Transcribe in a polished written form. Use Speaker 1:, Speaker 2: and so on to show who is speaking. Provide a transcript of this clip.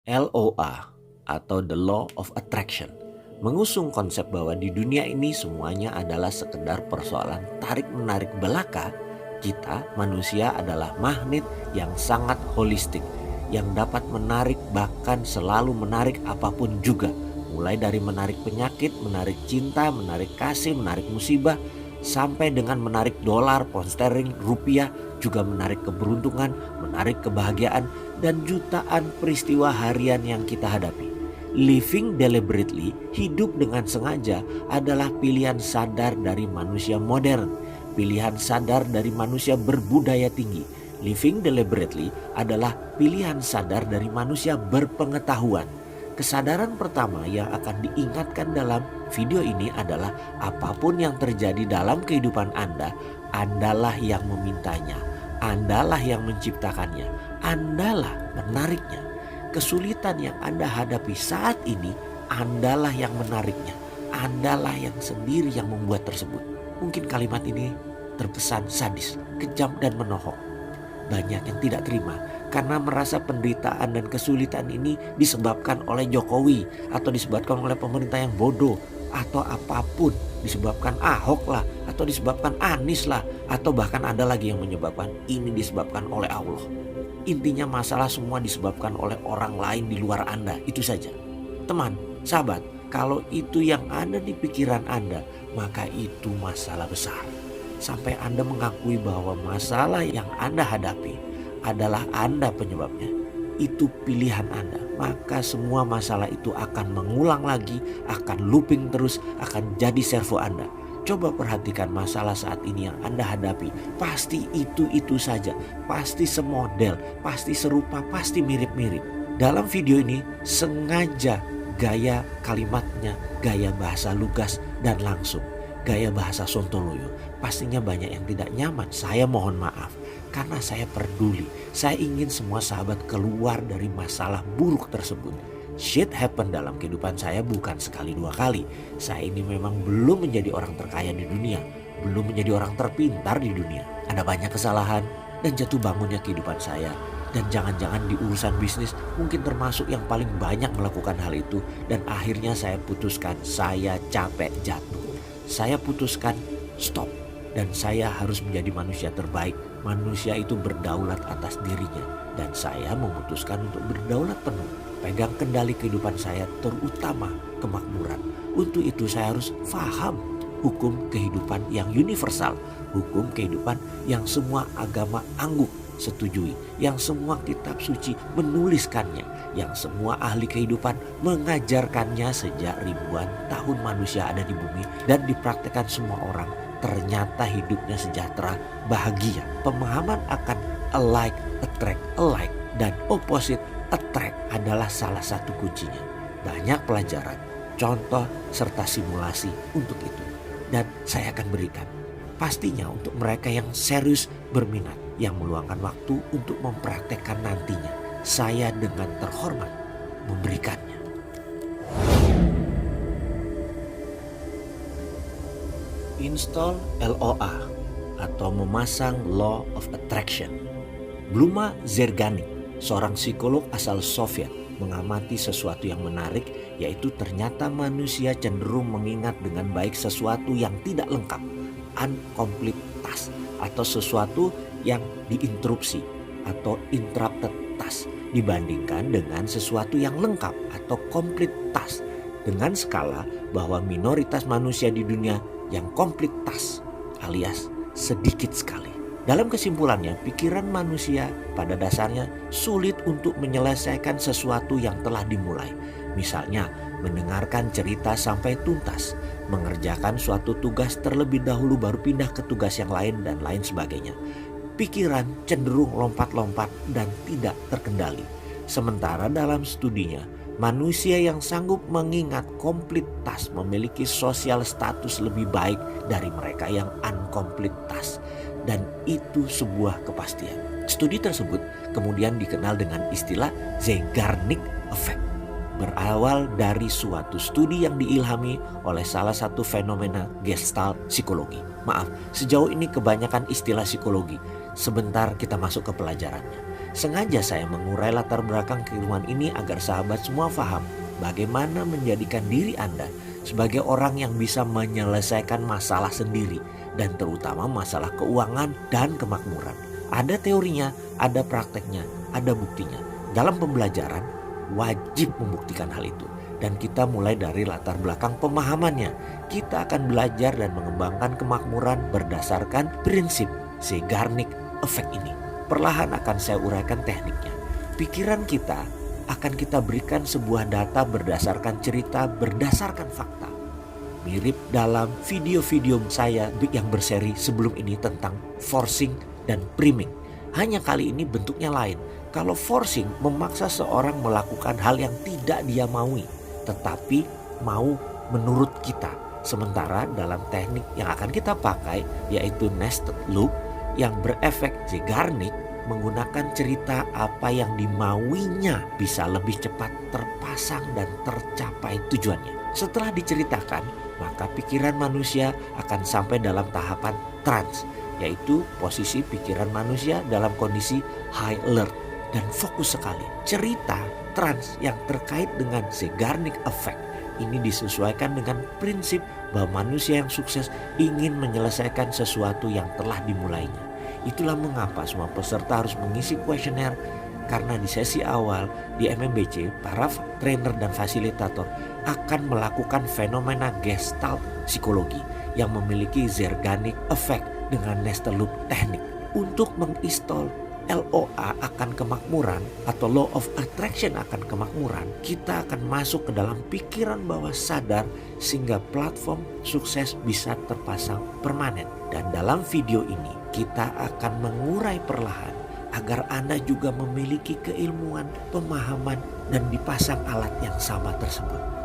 Speaker 1: LOA atau The Law of Attraction mengusung konsep bahwa di dunia ini semuanya adalah sekedar persoalan tarik-menarik belaka. Kita manusia adalah magnet yang sangat holistik yang dapat menarik, bahkan selalu menarik apapun juga. Mulai dari menarik penyakit, menarik cinta, menarik kasih, menarik musibah, sampai dengan menarik dolar, pound sterling, rupiah, juga menarik keberuntungan, menarik kebahagiaan, dan jutaan peristiwa harian yang kita hadapi. Living deliberately, hidup dengan sengaja, adalah pilihan sadar dari manusia modern, pilihan sadar dari manusia berbudaya tinggi. Living deliberately adalah pilihan sadar dari manusia berpengetahuan. Kesadaran pertama yang akan diingatkan dalam video ini adalah apapun yang terjadi dalam kehidupan Anda, Andalah yang memintanya, Andalah yang menciptakannya, Andalah menariknya. Kesulitan yang Anda hadapi saat ini, Andalah yang menariknya, Andalah yang sendiri yang membuat tersebut. Mungkin kalimat ini terkesan sadis, kejam, dan menohok. Banyak yang tidak terima karena merasa penderitaan dan kesulitan ini disebabkan oleh Jokowi, atau disebabkan oleh pemerintah yang bodoh, atau apapun, disebabkan Ahok lah, atau disebabkan Anies lah, atau bahkan ada lagi yang menyebabkan ini disebabkan oleh Allah. Intinya masalah semua disebabkan oleh orang lain di luar Anda, itu saja. Teman, sahabat, kalau itu yang ada di pikiran Anda, maka itu masalah besar. Sampai Anda mengakui bahwa masalah yang Anda hadapi adalah Anda penyebabnya, itu pilihan Anda, maka semua masalah itu akan mengulang lagi, akan looping terus, akan jadi servo Anda. Coba perhatikan masalah saat ini yang Anda hadapi, pasti itu saja, pasti semodel, pasti serupa, pasti mirip-mirip. Dalam video ini sengaja gaya kalimatnya, gaya bahasa lugas dan langsung, gaya bahasa sontoloyo. Pastinya banyak yang tidak nyaman, saya mohon maaf. Karena saya peduli, saya ingin semua sahabat keluar dari masalah buruk tersebut. Shit happen dalam kehidupan saya bukan sekali dua kali. Saya ini memang belum menjadi orang terkaya di dunia, belum menjadi orang terpintar di dunia. Ada banyak kesalahan dan jatuh bangunnya kehidupan saya. Dan jangan-jangan di urusan bisnis mungkin termasuk yang paling banyak melakukan hal itu. Dan akhirnya saya putuskan, saya capek jatuh. Saya putuskan stop. Dan saya harus menjadi manusia terbaik. Manusia itu berdaulat atas dirinya. Dan saya memutuskan untuk berdaulat penuh. Pegang kendali kehidupan saya, terutama kemakmuran. Untuk itu saya harus paham hukum kehidupan yang universal. Hukum kehidupan yang semua agama angguk setujui. Yang semua kitab suci menuliskannya. Yang semua ahli kehidupan mengajarkannya sejak ribuan tahun manusia ada di bumi. Dan dipraktekkan semua orang. Ternyata hidupnya sejahtera, bahagia. Pemahaman akan alike attract alike dan opposite attract adalah salah satu kuncinya. Banyak pelajaran, contoh, serta simulasi untuk itu. Dan saya akan berikan. Pastinya untuk mereka yang serius berminat, yang meluangkan waktu untuk mempraktekkan nantinya. Saya dengan terhormat memberikannya. Install LOA atau memasang Law of Attraction. Bluma Zergani, seorang psikolog asal Soviet, mengamati sesuatu yang menarik, yaitu ternyata manusia cenderung mengingat dengan baik sesuatu yang tidak lengkap, incomplete task, atau sesuatu yang diinterupsi atau interrupted task, dibandingkan dengan sesuatu yang lengkap atau complete task, dengan skala bahwa minoritas manusia di dunia yang complete task alias sedikit sekali. Dalam kesimpulannya, pikiran manusia pada dasarnya sulit untuk menyelesaikan sesuatu yang telah dimulai. Misalnya, mendengarkan cerita sampai tuntas, mengerjakan suatu tugas terlebih dahulu baru pindah ke tugas yang lain, dan lain sebagainya. Pikiran cenderung lompat-lompat dan tidak terkendali. Sementara dalam studinya, manusia yang sanggup mengingat complete task memiliki sosial status lebih baik dari mereka yang incomplete task. Dan itu sebuah kepastian. Studi tersebut kemudian dikenal dengan istilah Zeigarnik Effect. Berawal dari suatu studi yang diilhami oleh salah satu fenomena Gestalt psikologi. Maaf, sejauh ini kebanyakan istilah psikologi. Sebentar kita masuk ke pelajarannya. Sengaja saya mengurai latar belakang keilmuan ini agar sahabat semua paham bagaimana menjadikan diri Anda sebagai orang yang bisa menyelesaikan masalah sendiri dan terutama masalah keuangan dan kemakmuran. Ada teorinya, ada prakteknya, ada buktinya. Dalam pembelajaran wajib membuktikan hal itu. Dan kita mulai dari latar belakang pemahamannya. Kita akan belajar dan mengembangkan kemakmuran berdasarkan prinsip Zeigarnik Effect ini. Perlahan akan saya uraikan tekniknya. Pikiran kita akan kita berikan sebuah data berdasarkan cerita, berdasarkan fakta. Mirip dalam video-video saya yang berseri sebelum ini tentang forcing dan priming. Hanya kali ini bentuknya lain. Kalau forcing memaksa seorang melakukan hal yang tidak dia maui, tetapi mau menurut kita. Sementara dalam teknik yang akan kita pakai yaitu nested loop yang berefek Zeigarnik menggunakan cerita apa yang dimauinya bisa lebih cepat terpasang dan tercapai tujuannya. Setelah diceritakan, maka pikiran manusia akan sampai dalam tahapan trance, yaitu posisi pikiran manusia dalam kondisi high alert dan fokus sekali. Cerita trance yang terkait dengan Zeigarnik Effect ini disesuaikan dengan prinsip bahwa manusia yang sukses ingin menyelesaikan sesuatu yang telah dimulainya. Itulah mengapa semua peserta harus mengisi kuesioner, karena di sesi awal di MMBC para trainer dan fasilitator akan melakukan fenomena gestalt psikologi yang memiliki Zeigarnik Effect dengan nested loop teknik untuk menginstall LOA akan kemakmuran atau Law of Attraction akan kemakmuran. Kita akan masuk ke dalam pikiran bawah sadar sehingga platform sukses bisa terpasang permanen. Dan dalam video ini kita akan mengurai perlahan agar Anda juga memiliki keilmuan, pemahaman dan dipasang alat yang sama tersebut.